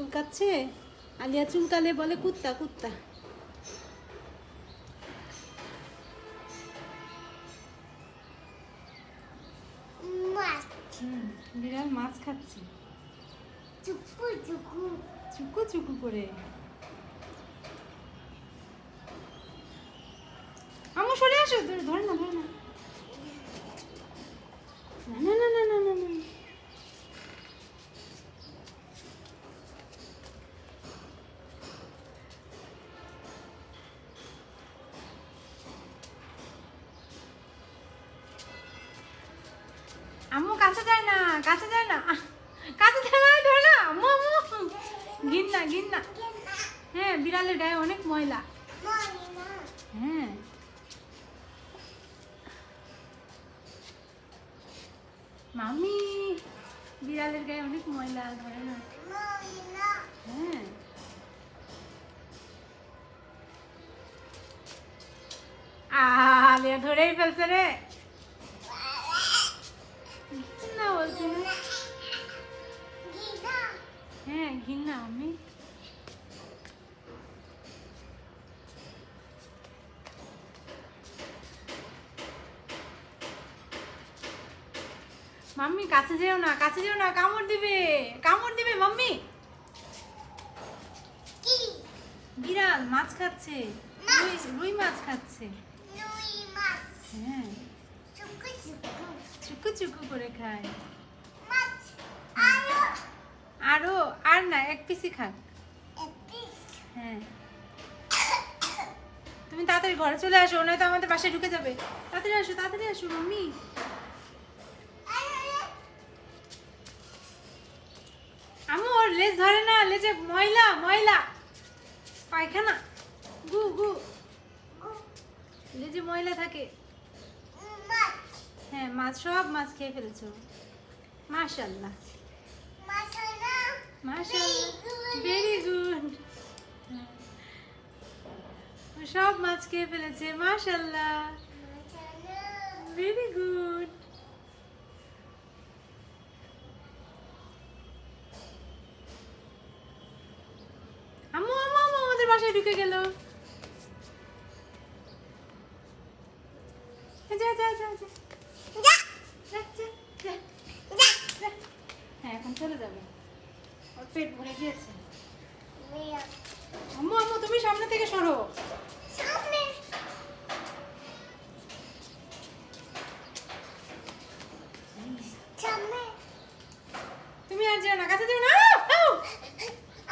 চুলকাচ্ছে? আলিয়া চুলকালে বলে কুত্তা কুত্তা। বিড়াল মাছ খাচ্ছে চুকু চুকু চুকু চুকু করে। আমু সরে আসো, ধরে না ধরে না না না না না না না। আম্মু কাছে যায় না, কাছে যায় না, কাছে যায় না, ধরে না আম্মু আম্মু। ঘিন্না ঘিন্না। হ্যাঁ বিড়ালের গায়ে অনেক ময়লা। হ্যাঁ মামি, বিড়ালের গায়ে অনেক ময়লা, ধরে না। হ্যাঁ আলিয়া ধরেই ফেলছে রে। না বলছি না। হ্যাঁ ঘিন্না আমি। মাম্মি কাছে যেও না, কাছে যেও না, কামড় দিবে, কামড় দিবে মাম্মি। বিড়াল মাছ খাচ্ছে, রুই মাছ খাচ্ছে। হ্যাঁ চুকু চুকু করে খায়। আরো আর না, এক পিসই খাক। হ্যাঁ তুমি তাড়াতাড়ি ঘরে চলে আসো, নয়তো আমাদের বাসায় ঢুকে যাবে। তাড়াতাড়ি আসো মাম্মি। আম্মু ওর লেজ ধরে না, লেজে ময়লা ময়লা, পায়খানা গু গু, লেজে ময়লা থাকে। হ্যাঁ মাছ, সব মাছ খেয়ে ফেলেছো। মাশাআল্লাহ মাশাআল্লাহ, ভেরি গুড। সব মাছ খেয়ে ফেলেছে, মাশাআল্লাহ, ভেরি গুড। আম্মু আম্মু আম্মু আমাদের বাসায় ঢুকে গেল। যা যা যা যা। হ্যাঁ এখন চলে যাবে, ওর পেট ভরে গিয়েছে। আম্মু আম্মু তুমি সামনে থেকে সরো।